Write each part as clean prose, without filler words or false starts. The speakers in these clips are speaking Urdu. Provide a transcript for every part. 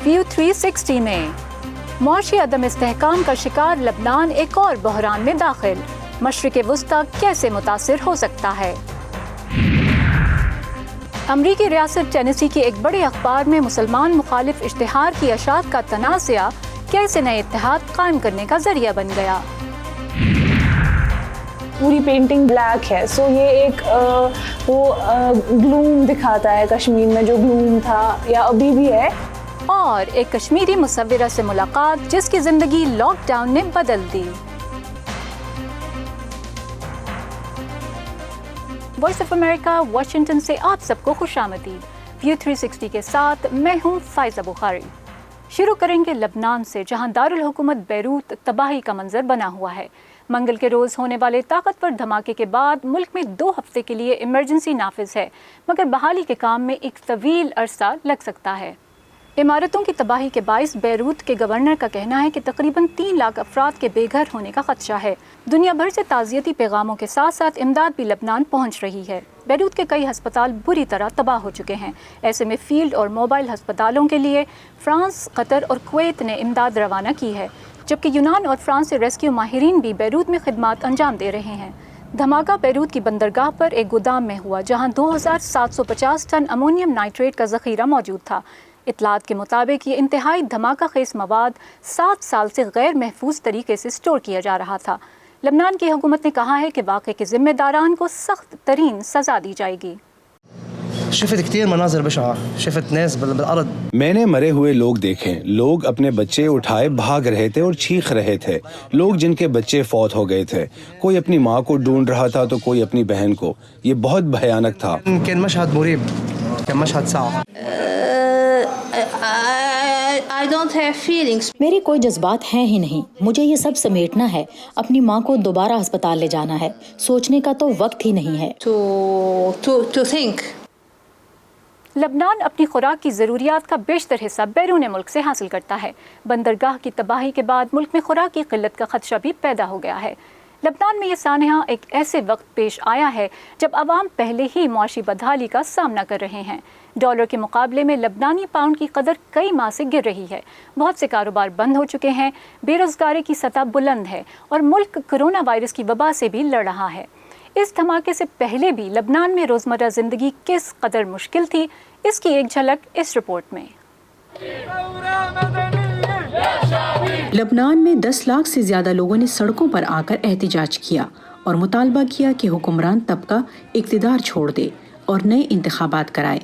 ویو 360 میں معاشی عدم استحکام کا شکار لبنان ایک اور بحران میں داخل، مشرق وسطی کیسے متاثر ہو سکتا ہے؟ امریکی ریاست ٹینیسی کے ایک بڑے اخبار میں مسلمان مخالف اشتہار کی اشاعت کا تنازعہ کیسے نئے اتحاد قائم کرنے کا ذریعہ بن گیا؟ پوری پینٹنگ بلیک ہے، سو یہ ایک گلوم دکھاتا ہے کشمیر میں، جو گلوم تھا یا ابھی بھی ہے۔ اور ایک کشمیری مصورہ سے ملاقات جس کی زندگی لاک ڈاؤن نے بدل دی۔ وائس آف امریکہ واشنگٹن سے آپ سب کو خوش آمدید۔ ویو 360 کے ساتھ میں ہوں فائزہ بخاری۔ شروع کریں گے لبنان سے، جہاں دارالحکومت بیروت تباہی کا منظر بنا ہوا ہے۔ منگل کے روز ہونے والے طاقتور دھماکے کے بعد ملک میں 2 ہفتے کے لیے ایمرجنسی نافذ ہے، مگر بحالی کے کام میں ایک طویل عرصہ لگ سکتا ہے۔ عمارتوں کی تباہی کے باعث بیروت کے گورنر کا کہنا ہے کہ تقریباً 3 لاکھ افراد کے بے گھر ہونے کا خدشہ ہے۔ دنیا بھر سے تعزیتی پیغاموں کے ساتھ ساتھ امداد بھی لبنان پہنچ رہی ہے۔ بیروت کے کئی ہسپتال بری طرح تباہ ہو چکے ہیں۔ ایسے میں فیلڈ اور موبائل ہسپتالوں کے لیے فرانس، قطر اور کویت نے امداد روانہ کی ہے، جبکہ یونان اور فرانس سے ریسکیو ماہرین بھی بیروت میں خدمات انجام دے رہے ہیں۔ دھماکہ بیروت کی بندرگاہ پر ایک گودام میں ہوا، جہاں 2750 ٹن امونیم نائٹریٹ کا ذخیرہ موجود تھا۔ اطلاعات کے مطابق یہ انتہائی دھماکہ خیز مواد 7 سال سے غیر محفوظ طریقے سے سٹور کیا جا رہا تھا۔ لبنان کی حکومت نے کہا ہے کہ واقعے کے ذمہ داران کو سخت ترین سزا دی جائے گی۔ شفت كثير مناظر بشعة، شفت ناس بالارض۔ میں نے مرے ہوئے لوگ دیکھے، لوگ اپنے بچے اٹھائے بھاگ رہے تھے اور چیخ رہے تھے، لوگ جن کے بچے فوت ہو گئے تھے، کوئی اپنی ماں کو ڈھونڈ رہا تھا تو کوئی اپنی بہن کو۔ یہ بہت بھیانک تھا۔ كان مشهد مريب، كان Mashhad صعب۔ I don't have feelings. میرے کوئی جذبات ہیں ہی نہیں، مجھے یہ سب سمیٹنا ہے، اپنی ماں کو دوبارہ ہسپتال لے جانا ہے، سوچنے کا تو وقت ہی نہیں ہے۔ To think. لبنان اپنی خوراک کی ضروریات کا بیشتر حصہ بیرون ملک سے حاصل کرتا ہے۔ بندرگاہ کی تباہی کے بعد ملک میں خوراک کی قلت کا خدشہ بھی پیدا ہو گیا ہے۔ لبنان میں یہ سانحہ ایک ایسے وقت پیش آیا ہے جب عوام پہلے ہی معاشی بدحالی کا سامنا کر رہے ہیں۔ ڈالر کے مقابلے میں لبنانی پاؤنڈ کی قدر کئی ماہ سے گر رہی ہے، بہت سے کاروبار بند ہو چکے ہیں، بے روزگاری کی سطح بلند ہے اور ملک کورونا وائرس کی وبا سے بھی لڑ رہا ہے۔ اس دھماکے سے پہلے بھی لبنان میں روزمرہ زندگی کس قدر مشکل تھی، اس کی ایک جھلک اس رپورٹ میں۔ لبنان میں 10 لاکھ سے زیادہ لوگوں نے سڑکوں پر آ کر احتجاج کیا اور مطالبہ کیا کہ حکمران طبقہ اقتدار چھوڑ دے اور نئے انتخابات کرائے۔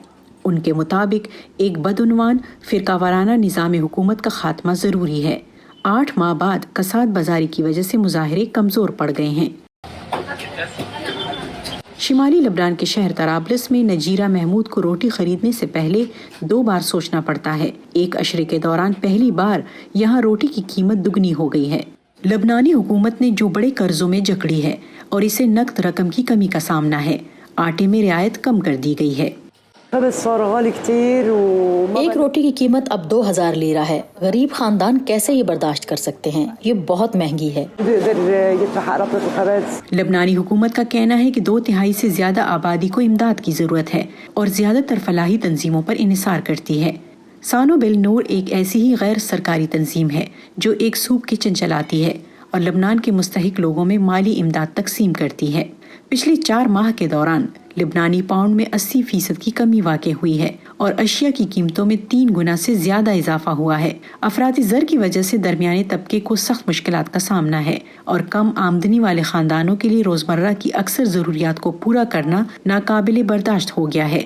ان کے مطابق ایک بدعنوان فرقہ وارانہ نظام حکومت کا خاتمہ ضروری ہے۔ 8 ماہ بعد کساد بازاری کی وجہ سے مظاہرے کمزور پڑ گئے ہیں۔ شمالی لبنان کے شہر طرابلس میں نجیرہ محمود کو روٹی خریدنے سے پہلے 2 بار سوچنا پڑتا ہے۔ ایک عشرے کے دوران پہلی بار یہاں روٹی کی قیمت دگنی ہو گئی ہے۔ لبنانی حکومت نے جو بڑے قرضوں میں جکڑی ہے اور اسے نقد رقم کی کمی کا سامنا ہے۔ آٹے میں رعایت کم کر دی گئی ہے۔ ایک روٹی کی قیمت اب 2000 لیرہ ہے۔ غریب خاندان کیسے یہ برداشت کر سکتے ہیں؟ یہ بہت مہنگی ہے۔ لبنانی حکومت کا کہنا ہے کہ 2/3 سے زیادہ آبادی کو امداد کی ضرورت ہے اور زیادہ تر فلاحی تنظیموں پر انحصار کرتی ہے۔ سانو بل نور ایک ایسی ہی غیر سرکاری تنظیم ہے جو ایک سوپ کچن چلاتی ہے اور لبنان کے مستحق لوگوں میں مالی امداد تقسیم کرتی ہے۔ پچھلے 4 ماہ کے دوران لبنانی پاؤنڈ میں 80% کی کمی واقع ہوئی ہے اور اشیاء کی قیمتوں میں 3 گنا سے زیادہ اضافہ ہوا ہے۔ افراطی زر کی وجہ سے درمیانے طبقے کو سخت مشکلات کا سامنا ہے اور کم آمدنی والے خاندانوں کے لیے روزمرہ کی اکثر ضروریات کو پورا کرنا ناقابل برداشت ہو گیا ہے۔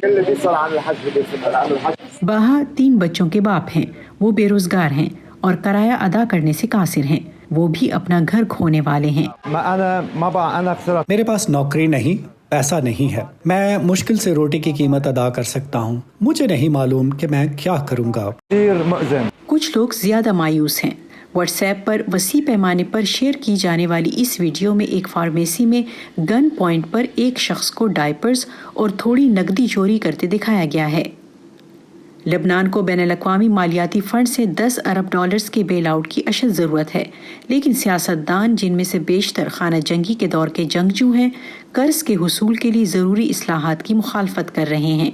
باہا 3 بچوں کے باپ ہیں، وہ بے روزگار ہیں اور کرایہ ادا کرنے سے قاصر ہیں، وہ بھی اپنا گھر کھونے والے ہیں۔ میرے پاس نوکری نہیں، پیسہ نہیں ہے، میں مشکل سے روٹی کی قیمت ادا کر سکتا ہوں، مجھے نہیں معلوم کہ میں کیا کروں گا۔ کچھ لوگ زیادہ مایوس ہیں۔ واٹس ایپ پر وسیع پیمانے پر شیئر کی جانے والی اس ویڈیو میں ایک فارمیسی میں گن پوائنٹ پر ایک شخص کو ڈائپرز اور تھوڑی نقدی چوری کرتے دکھایا گیا ہے۔ لبنان کو بین الاقوامی مالیاتی فنڈ سے $10 ارب کے بیل آؤٹ کی اشد ضرورت ہے، لیکن سیاستدان جن میں سے بیشتر خانہ جنگی کے دور کے جنگجو ہیں، قرض کے حصول کے لیے ضروری اصلاحات کی مخالفت کر رہے ہیں۔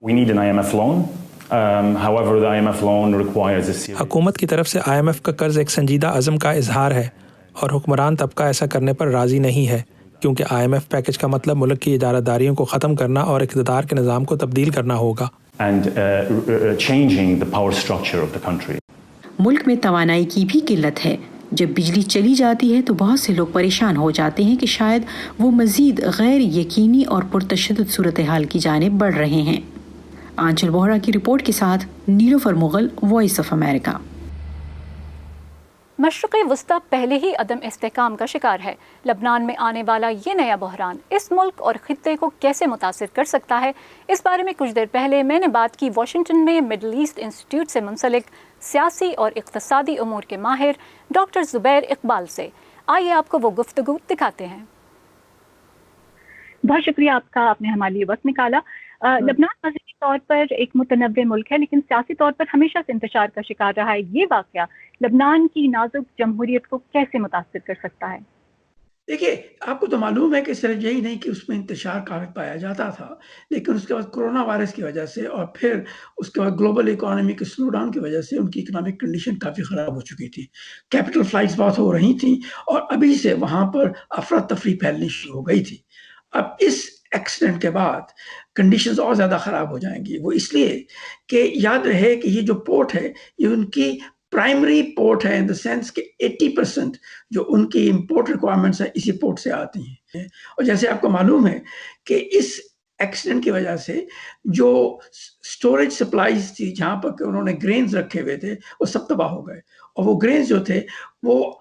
We need an IMF loan However, the IMF loan requires a serious... حکومت کی طرف سے IMF کا قرض ایک سنجیدہ عزم کا اظہار ہے اور حکمران طبقہ ایسا کرنے پر راضی نہیں ہے، کیونکہ IMF پیکج کا مطلب ملک کی ادارہ داریوں کو ختم کرنا اور اقتدار کے نظام کو تبدیل کرنا ہوگا. and changing the power structure of the country. ملک میں توانائی کی بھی قلت ہے. جب بجلی چلی جاتی ہے تو بہت سے لوگ پریشان ہو جاتے ہیں کہ شاید وہ مزید غیر یقینی اور پرتشدد صورتحال کی جانب بڑھ رہے ہیں. آنچل بوہرا کی رپورٹ کے ساتھ نیلوفر مغل، وائس آف امریکہ. مشرق وسطی پہلے ہی عدم استحکام کا شکار ہے. لبنان میں آنے والا یہ نیا بحران اس ملک اور خطے کو کیسے متاثر کر سکتا ہے، اس بارے میں کچھ دیر پہلے میں نے بات کی واشنگٹن میں مڈل ایسٹ انسٹیٹیوٹ سے منسلک سیاسی اور اقتصادی امور کے ماہر ڈاکٹر زبیر اقبال سے. آئیے آپ کو وہ گفتگو دکھاتے ہیں. بہت شکریہ آپ کا، آپ نے ہمارے لیے وقت نکالا. لبنان مذہبی طور پر ایک متنوع ملک ہے، لیکن سیاسی طور پر ہمیشہ سے انتشار کا شکار رہا ہے. یہ واقعہ لبنان کی نازک جمہوریت کو کیسے متاثر کر سکتا ہے؟ دیکھیے، آپ کو تو معلوم ہے کہ صرف یہی نہیں کہ اس میں انتشار کافی پایا جاتا تھا، لیکن اس کے بعد کرونا وائرس کی وجہ سے اور پھر اس کے بعد گلوبل اکانومی کے سلو ڈاؤن کی وجہ سے ان کی اکنامک کنڈیشن کافی خراب ہو چکی تھی. کیپٹل فلائٹس بہت ہو رہی تھیں اور ابھی سے وہاں پر افراتفری پھیلنی شروع ہو گئی تھی. اب اس ایکسیڈنٹ کے بعد کنڈیشنز اور زیادہ خراب ہو جائیں گی. وہ اس لیے کہ یاد رہے کہ یہ جو پورٹ ہے یہ ان کی پرائمری پورٹ ہے، ان دا سینس کہ 80% جو ان کی امپورٹ ریکوائرمنٹس ہیں اسی پورٹ سے آتی ہیں. اور جیسے آپ کو معلوم ہے کہ اس ایکسیڈنٹ کی وجہ سے جو سٹوریج سپلائیز تھی جہاں پر کہ انہوں نے گرینز رکھے ہوئے تھے وہ سب تباہ ہو گئے، اور وہ گرینز جو تھے وہ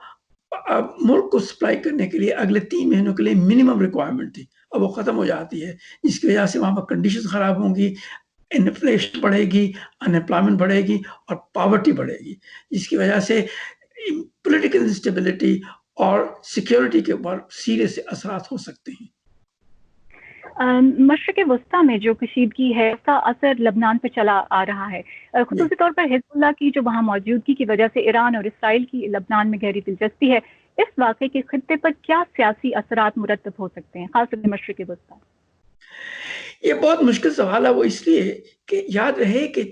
ملک کو سپلائی کرنے کے لیے اگلے 3 مہینوں کے لیے منیمم ریکوائرمنٹ تھی، اب وہ ختم ہو جاتی ہے، جس کی وجہ سے وہاں پر کنڈیشن خراب ہوں گی، انفلیشن بڑھے گی، ان امپلائمنٹ بڑھے گی اور پاورٹی بڑھے گی، جس کی وجہ سے پولیٹیکل انسٹیبلٹی اور سیکیورٹی کے اوپر سیریس اثرات ہو سکتے ہیں. مشرق وسطی میں جو کشیدگی ہے اس کا اثر لبنان پہ چلا آ رہا ہے، خصوصی طور پر حزب اللہ کی جو وہاں موجودگی کی وجہ سے ایران اور اسرائیل کی لبنان میں گہری دلچسپی ہے. اس واقعے کے خطے پر کیا سیاسی اثرات مرتب ہو سکتے ہیں، خاص طور پر مشرق وسطی؟ یہ بہت مشکل سوال ہے، وہ اس لیے کہ یاد رہے کہ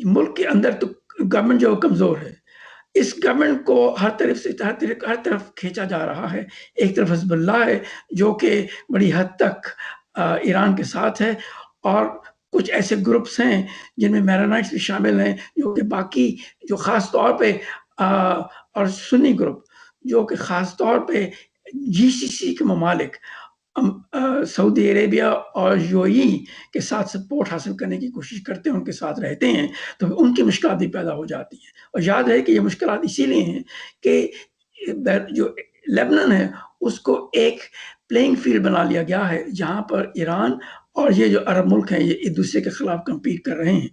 ملک کے اندر تو گورنمنٹ جو کمزور ہے، اس گورنمنٹ کو ہر طرف کھینچا جا رہا ہے. ایک طرف حزب اللہ ہے جو کہ بڑی حد تک ایران کے ساتھ ہے، اور کچھ ایسے گروپس ہیں جن میں میرونائٹس بھی شامل ہیں جو کہ باقی جو خاص طور پہ اور سنی گروپ جو کہ خاص طور پہ GCC کے ممالک سعودی عربیہ اور UAE کے ساتھ سپورٹ حاصل کرنے کی کوشش کرتے ہیں، ان کے ساتھ رہتے ہیں، تو ان کی مشکلات بھی پیدا ہو جاتی ہیں. اور یاد ہے کہ یہ مشکلات اسی لیے ہیں کہ جو لبنان ہے اس کو ایک پلینگ فیلڈ بنا لیا گیا ہے جہاں پر ایران اور یہ جو عرب ملک ہیں یہ ایک دوسرے کے خلاف کمپیٹ کر رہے ہیں.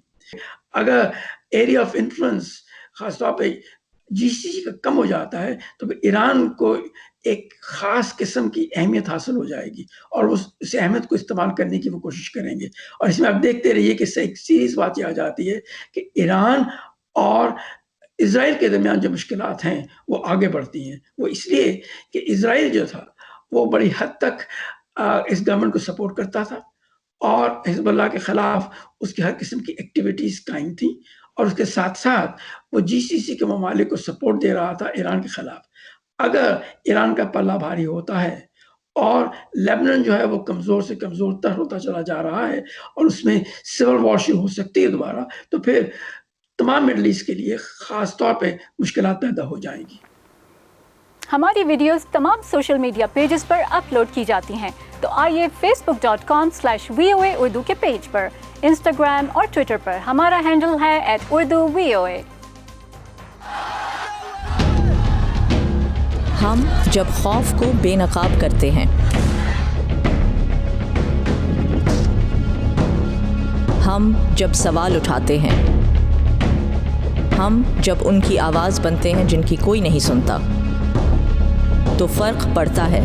اگر ایریا آف انفلوئنس خاص طور پہ GCC کا کم ہو جاتا ہے تو ایران کو ایک خاص قسم کی اہمیت حاصل ہو جائے گی اور اس اہمیت کو استعمال کرنے کی وہ کوشش کریں گے. اور اس میں آپ دیکھتے رہیے کہ ایک سیریز بات یہ آ جاتی ہے کہ ایران اور اسرائیل کے درمیان جو مشکلات ہیں وہ آگے بڑھتی ہیں. وہ اس لیے کہ اسرائیل جو تھا وہ بڑی حد تک اس گورنمنٹ کو سپورٹ کرتا تھا اور حزب اللہ کے خلاف اس کی ہر قسم کی ایکٹیویٹیز قائم تھیں، اور اس کے ساتھ ساتھ وہ GCC کے ممالک کو سپورٹ دے رہا تھا ایران کے خلاف. اگر ایران کا پلہ بھاری ہوتا ہے اور لیبنان جو ہے وہ کمزور سے کمزور تر ہوتا چلا جا رہا ہے اور اس میں سول وار شروع ہو سکتی ہے دوبارہ، تو پھر تمام مڈل ایسٹ کے لیے خاص طور پہ مشکلات پیدا ہو جائیں گی. ہماری ویڈیوز تمام سوشل میڈیا پیجز پر اپلوڈ کی جاتی ہیں، تو آئیے facebook.com/VOA اردو کے پیج پر، انسٹاگرام اور ٹویٹر پر ہمارا ہینڈل ہے @urduvoa. ہم جب خوف کو بے نقاب کرتے ہیں، ہم جب سوال اٹھاتے ہیں، ہم جب ان کی آواز بنتے ہیں جن کی کوئی نہیں سنتا، تو فرق پڑتا ہے.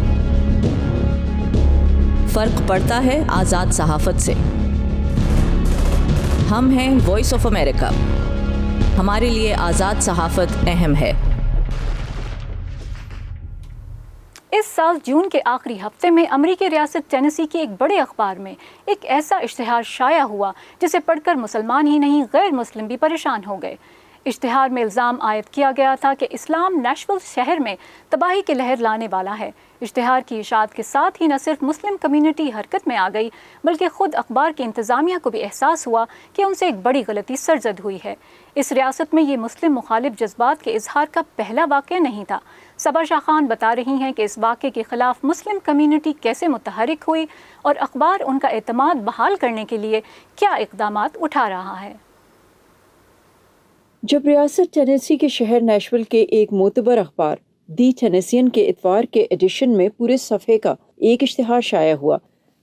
فرق پڑتا ہے آزاد صحافت سے. ہم ہیں وائس آف امریکہ. ہمارے لیے آزاد صحافت اہم ہے. اس سال جون کے آخری ہفتے میں امریکی ریاست ٹینیسی کے ایک بڑے اخبار میں ایک ایسا اشتہار شائع ہوا جسے پڑھ کر مسلمان ہی نہیں غیر مسلم بھی پریشان ہو گئے۔ اشتہار میں الزام عائد کیا گیا تھا کہ اسلام نیشول شہر میں تباہی کی لہر لانے والا ہے۔ اشتہار کی اشاعت کے ساتھ ہی نہ صرف مسلم کمیونٹی حرکت میں آ گئی بلکہ خود اخبار کی انتظامیہ کو بھی احساس ہوا کہ ان سے ایک بڑی غلطی سرزد ہوئی ہے۔ اس ریاست میں یہ مسلم مخالف جذبات کے اظہار کا پہلا واقعہ نہیں تھا۔ صبا شاہ خان بتا رہی ہیں کہ اس واقعے کے خلاف مسلم کمیونٹی کیسے متحرک ہوئی اور اخبار ان کا اعتماد بحال کرنے کے لیے کیا اقدامات اٹھا رہا ہے۔ جب ریاست ٹینیسی کے شہر نیشول کے ایک معتبر اخبار دی ٹینیسین کے اتوار کے ایڈیشن میں پورے صفحے کا ایک اشتہار شائع ہوا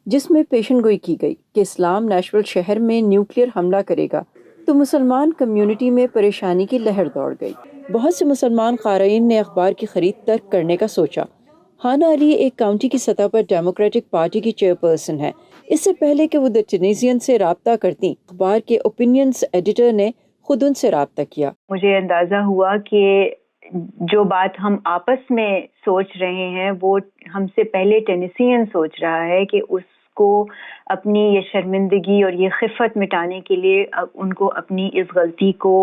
جس میں پیشن گوئی کی گئی کہ اسلام نیشول شہر میں نیوکلیئر حملہ کرے گا، تو مسلمان کمیونٹی میں پریشانی کی لہر دوڑ گئی۔ بہت سے مسلمان قارئین نے اخبار کی خرید ترک کرنے کا سوچا۔ ہانا علی ایک کاؤنٹی کی سطح پر ڈیموکریٹک پارٹی کی چیئرپرسن ہے۔ اس سے پہلے کہ وہ دی ٹینیسین سے رابطہ کرتی، اخبار کے اوپینینز ایڈیٹر نے خود ان سے رابطہ کیا۔ مجھے اندازہ ہوا کہ جو بات ہم آپس میں سوچ رہے ہیں وہ ہم سے پہلے ٹینیسین سوچ رہا ہے کہ اس کو اپنی یہ شرمندگی اور یہ خفت مٹانے کے لیے ان کو اپنی اس غلطی کو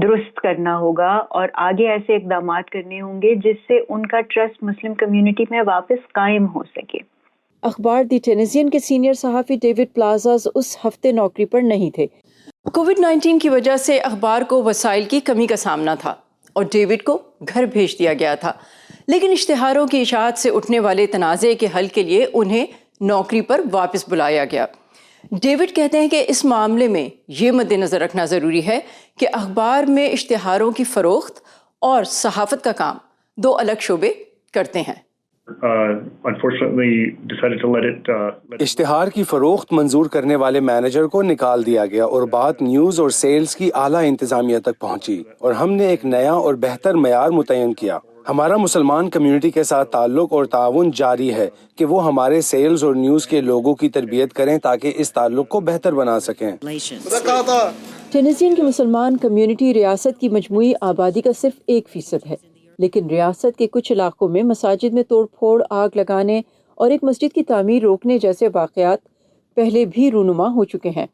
درست کرنا ہوگا اور آگے ایسے اقدامات کرنے ہوں گے جس سے ان کا ٹرسٹ مسلم کمیونٹی میں واپس قائم ہو سکے۔ اخبار دی ٹینیسین کے سینئر صحافی ڈیوڈ پلازاز اس ہفتے نوکری پر نہیں تھے۔ کووڈ-19 کی وجہ سے اخبار کو وسائل کی کمی کا سامنا تھا اور ڈیوڈ کو گھر بھیج دیا گیا تھا، لیکن اشتہاروں کی اشاعت سے اٹھنے والے تنازع کے حل کے لیے انہیں نوکری پر واپس بلایا گیا۔ ڈیوڈ کہتے ہیں کہ اس معاملے میں یہ مد نظر رکھنا ضروری ہے کہ اخبار میں اشتہاروں کی فروخت اور صحافت کا کام دو الگ شعبے کرتے ہیں۔ اشتہار کی فروخت منظور کرنے والے مینیجر کو نکال دیا گیا اور بات نیوز اور سیلز کی اعلیٰ انتظامیہ تک پہنچی اور ہم نے ایک نیا اور بہتر معیار متعین کیا۔ ہمارا مسلمان کمیونٹی کے ساتھ تعلق اور تعاون جاری ہے کہ وہ ہمارے سیلز اور نیوز کے لوگوں کی تربیت کریں تاکہ اس تعلق کو بہتر بنا سکیں۔ ٹینیسین کی مسلمان کمیونٹی ریاست کی مجموعی آبادی کا صرف 1% ہے، لیکن ریاست کے کچھ علاقوں میں مساجد میں توڑ پھوڑ، آگ لگانے اور ایک مسجد کی تعمیر روکنے جیسے واقعات پہلے بھی رونما ہو چکے ہیں۔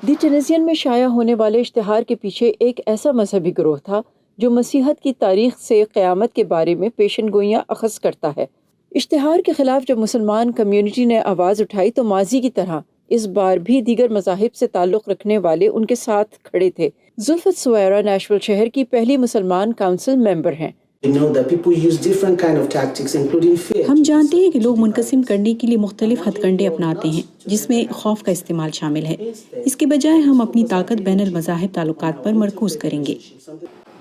دی ٹینیسین میں شائع ہونے والے اشتہار کے پیچھے ایک ایسا مذہبی گروہ تھا جو مسیحت کی تاریخ سے قیامت کے بارے میں پیشن گوئیاں اخذ کرتا ہے۔ اشتہار کے خلاف جب مسلمان کمیونٹی نے آواز اٹھائی تو ماضی کی طرح اس بار بھی دیگر مذاہب سے تعلق رکھنے والے ان کے ساتھ کھڑے تھے۔ زلفت سویرا نیشول شہر کی پہلی مسلمان کونسل ممبر ہیں۔ ہم جانتے ہیں کہ لوگ منقسم کرنے کے لیے مختلف ہتھ کنڈے اپناتے ہیں جس میں خوف کا استعمال شامل ہے۔ اس کے بجائے ہم اپنی طاقت بین المذاہب تعلقات پر مرکوز کریں گے۔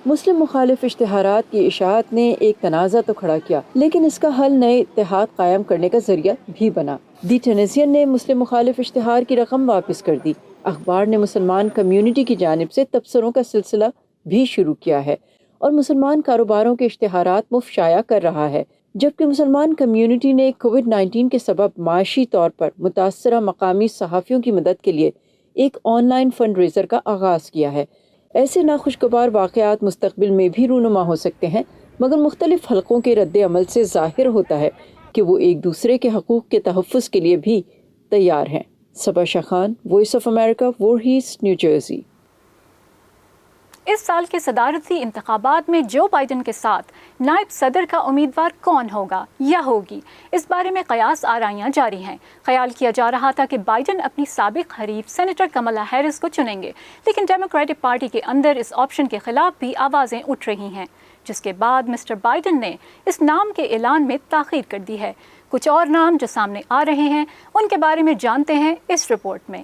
مسلم مخالف اشتہارات کی اشاعت نے ایک تنازع تو کھڑا کیا، لیکن اس کا حل نئے اتحاد قائم کرنے کا ذریعہ بھی بنا۔ دی ٹینیسین نے مسلم مخالف اشتہار کی رقم واپس کر دی۔ اخبار نے مسلمان کمیونٹی کی جانب سے تبصروں کا سلسلہ بھی شروع کیا ہے اور مسلمان کاروباروں کے اشتہارات مفت شائع کر رہا ہے، جبکہ مسلمان کمیونٹی نے کووڈ-19 کے سبب معاشی طور پر متاثرہ مقامی صحافیوں کی مدد کے لیے ایک آن لائن فنڈ ریزر کا آغاز کیا ہے۔ ایسے ناخوشگوار واقعات مستقبل میں بھی رونما ہو سکتے ہیں، مگر مختلف حلقوں کے رد عمل سے ظاہر ہوتا ہے کہ وہ ایک دوسرے کے حقوق کے تحفظ کے لیے بھی تیار ہیں۔ Saba Shah Khan, voice of America, Voorhees, New Jersey. اس سال کے صدارتی انتخابات میں جو بائیڈن کے ساتھ نائب صدر کا امیدوار کون ہوگا یا ہوگی، اس بارے میں قیاس آرائیاں جاری ہیں۔ خیال کیا جا رہا تھا کہ بائیڈن اپنی سابق حریف سینیٹر کملا ہیرس کو چنیں گے، لیکن ڈیموکریٹک پارٹی کے اندر اس آپشن کے خلاف بھی آوازیں اٹھ رہی ہیں، جس کے بعد مسٹر بائیڈن نے اس نام کے اعلان میں تاخیر کر دی ہے۔ کچھ اور نام جو سامنے آ رہے ہیں ان کے بارے میں جانتے ہیں اس رپورٹ میں۔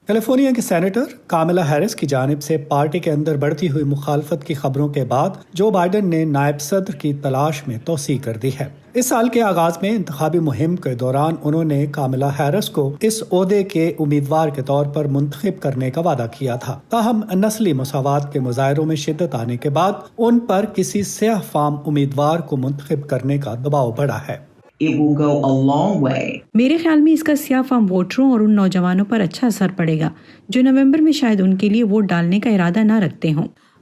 کیلیفورنیا کے سینیٹر کاملا ہیرس کی جانب سے پارٹی کے اندر بڑھتی ہوئی مخالفت کی خبروں کے بعد جو بائیڈن نے نائب صدر کی تلاش میں توسیع کر دی ہے۔ اس سال کے آغاز میں انتخابی مہم کے دوران انہوں نے کاملا ہیرس کو اس عہدے کے امیدوار کے طور پر منتخب کرنے کا وعدہ کیا تھا، تاہم نسلی مساوات کے مظاہروں میں شدت آنے کے بعد ان پر کسی سیاہ فام امیدوار کو منتخب کرنے کا دباؤ بڑھا ہے۔ میرے خیال میں اس کا سیاہ فام ووٹروں اور ان نوجوانوں پر اچھا اثر پڑے گا جو نومبر میں شاید ان کے لیے ووٹ ڈالنے کا ارادہ نہ رکھتے ہوں۔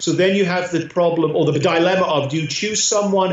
So then you have the problem or the dilemma of do you choose someone?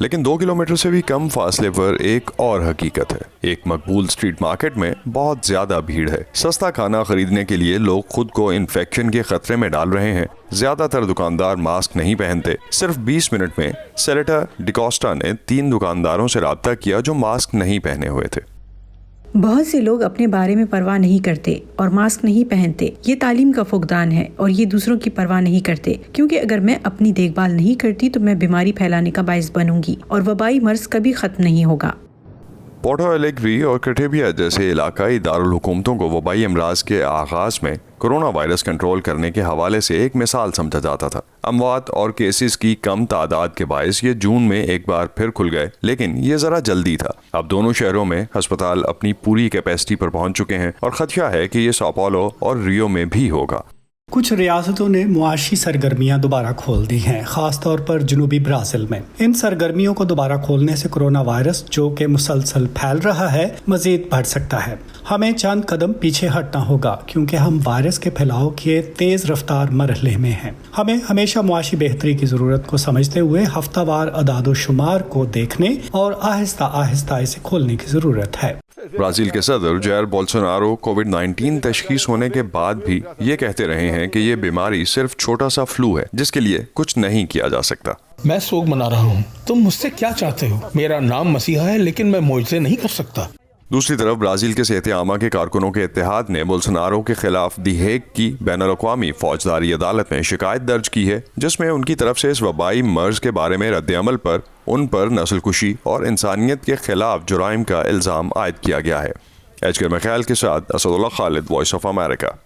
لیکن 2 کلومیٹر سے بھی کم فاصلے پر ایک اور حقیقت ہے. ایک مقبول اسٹریٹ مارکیٹ میں بہت زیادہ بھیڑ ہے. سستا کھانا خریدنے کے لیے لوگ خود کو انفیکشن کے خطرے میں ڈال رہے ہیں. زیادہ تر دکاندار ماسک نہیں پہنتے. صرف 20 منٹ میں سیلیٹا ڈیکوسٹا نے 3 دکانداروں سے رابطہ کیا جو ماسک نہیں پہنے ہوئے تھے. بہت سے لوگ اپنے بارے میں پرواہ نہیں کرتے اور ماسک نہیں پہنتے. یہ تعلیم کا فقدان ہے اور یہ دوسروں کی پرواہ نہیں کرتے، کیونکہ اگر میں اپنی دیکھ بھال نہیں کرتی تو میں بیماری پھیلانے کا باعث بنوں گی اور وبائی مرض کبھی ختم نہیں ہوگا. پورٹو ایلیگری اور کٹیبیا جیسے علاقائی دارالحکومتوں کو وبائی امراض کے آغاز میں کرونا وائرس کنٹرول کرنے کے حوالے سے ایک مثال سمجھا جاتا تھا. اموات اور کیسز کی کم تعداد کے باعث یہ جون میں ایک بار پھر کھل گئے، لیکن یہ ذرا جلدی تھا. اب دونوں شہروں میں ہسپتال اپنی پوری کیپیسٹی پر پہنچ چکے ہیں اور خدشہ ہے کہ یہ ساؤ پاولو اور ریو میں بھی ہوگا. کچھ ریاستوں نے معاشی سرگرمیاں دوبارہ کھول دی ہیں، خاص طور پر جنوبی برازیل میں. ان سرگرمیوں کو دوبارہ کھولنے سے کرونا وائرس جو کہ مسلسل پھیل رہا ہے مزید بڑھ سکتا ہے. ہمیں چند قدم پیچھے ہٹنا ہوگا کیونکہ ہم وائرس کے پھیلاؤ کے تیز رفتار مرحلے میں ہیں. ہمیں ہمیشہ معاشی بہتری کی ضرورت کو سمجھتے ہوئے ہفتہ وار اعداد و شمار کو دیکھنے اور آہستہ آہستہ اسے کھولنے کی ضرورت ہے. برازیل کے صدر جائر بولسونارو کووڈ-19 تشخیص ہونے کے بعد بھی یہ کہتے رہے ہیں کہ یہ بیماری صرف چھوٹا سا فلو ہے جس کے لیے کچھ نہیں کیا جا سکتا. میں سوگ منا رہا ہوں. تم مجھ سے کیا چاہتے ہو؟ میرا نام مسیحا ہے لیکن میں معجزے نہیں کر سکتا. دوسری طرف برازیل کے صحت عامہ کے کارکنوں کے اتحاد نے بولسونارو کے خلاف دی ہیگ کی بین الاقوامی فوجداری عدالت میں شکایت درج کی ہے، جس میں ان کی طرف سے اس وبائی مرض کے بارے میں رد عمل پر ان پر نسل کشی اور انسانیت کے خلاف جرائم کا الزام عائد کیا گیا ہے. ایچ کے میخائل کے ساتھ اسد اللہ خالد، وائس آف امریکہ.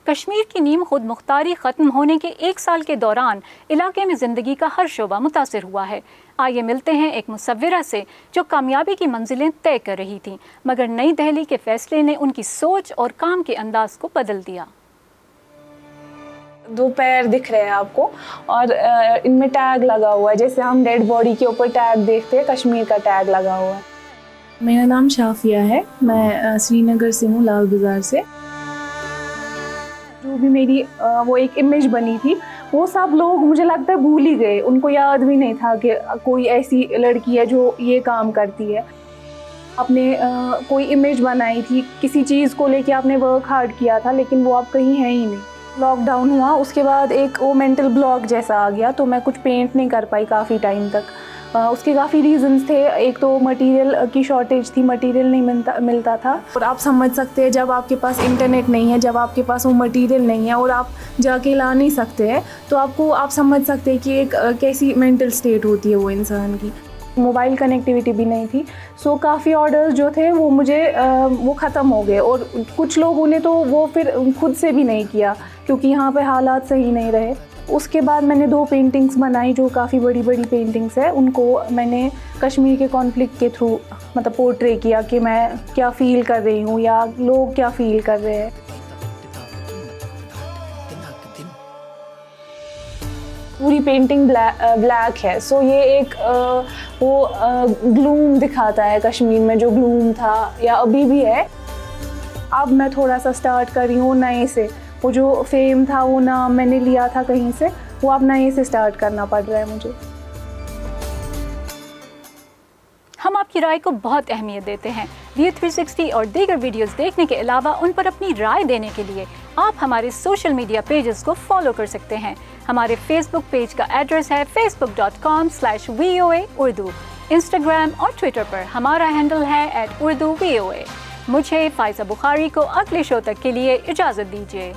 کشمیر کی نیم خود مختاری ختم ہونے کے 1 سال کے دوران علاقے میں زندگی کا ہر شعبہ متاثر ہوا ہے. آئیے ملتے ہیں ایک مصورہ سے جو کامیابی کی منزلیں طے کر رہی تھیں، مگر نئی دہلی کے فیصلے نے ان کی سوچ اور کام کے انداز کو بدل دیا. 2 پیر دکھ رہے ہیں آپ کو اور ان میں ٹیگ لگا ہوا ہے، جیسے ہم ڈیڈ باڈی کے اوپر ٹیگ دیکھتے ہیں، کشمیر کا ٹیگ لگا ہوا ہے. میرا نام شافیہ ہے، میں سری نگر سے ہوں، لال بازار سے. جو بھی میری وہ ایک امیج بنی تھی وہ سب لوگ مجھے لگتا ہے بھول ہی گئے. ان کو یاد بھی نہیں تھا کہ کوئی ایسی لڑکی ہے جو یہ کام کرتی ہے. آپ نے کوئی امیج بنائی تھی کسی چیز کو لے کے، آپ نے ورک ہارڈ کیا تھا، لیکن وہ اب کہیں ہے ہی نہیں. لاک ڈاؤن ہوا، اس کے بعد ایک وہ مینٹل بلاک جیسا آ گیا، تو میں کچھ پینٹ نہیں کر پائی کافی ٹائم تک. اس کے کافی ریزنز تھے. ایک تو مٹیریل کی شارٹیج تھی، مٹیریل نہیں ملتا تھا. اور آپ سمجھ سکتے ہیں جب آپ کے پاس انٹرنیٹ نہیں ہے، جب آپ کے پاس وہ مٹیریل نہیں ہے اور آپ جا کے لا نہیں سکتے ہیں، تو آپ سمجھ سکتے ہیں کہ ایک کیسی مینٹل اسٹیٹ ہوتی ہے وہ انسان کی. موبائل کنیکٹیویٹی بھی نہیں تھی، سو کافی آرڈرز جو تھے وہ مجھے وہ ختم ہو گئے. اور کچھ لوگوں نے تو وہ پھر خود سے بھی نہیں کیا کیونکہ یہاں پہ حالات صحیح نہیں رہے. اس کے بعد میں نے 2 پینٹنگز بنائی جو کافی بڑی پینٹنگز ہیں. ان کو میں نے کشمیر کے کانفلکٹ کے تھرو مطلب پورٹری کیا کہ میں کیا فیل کر رہی ہوں یا لوگ کیا فیل کر رہے ہیں. پوری پینٹنگ بلیک ہے، سو یہ ایک وہ گلوم دکھاتا ہے کشمیر میں، جو گلوم تھا یا ابھی بھی ہے. اب میں تھوڑا سا سٹارٹ کر رہی ہوں نئے سے. وہ جو فیم تھا، وہ نام میں نے لیا تھا کہیں سے، وہ اب نئے سے سٹارٹ کرنا پڑ رہا ہے مجھے. ہم آپ کی رائے کو بہت اہمیت دیتے ہیں. ویو 360 اور دیگر ویڈیوز دیکھنے کے علاوہ ان پر اپنی رائے دینے کے لیے آپ ہمارے سوشل میڈیا پیجز کو فالو کر سکتے ہیں. ہمارے فیس بک پیج کا ایڈریس ہے facebook.com/VOA Urdu. انسٹاگرام اور ٹویٹر پر ہمارا ہینڈل ہے @UrduVOA. مجھے فائزہ بخاری کو اگلے شو تک کے لیے اجازت دیجیے.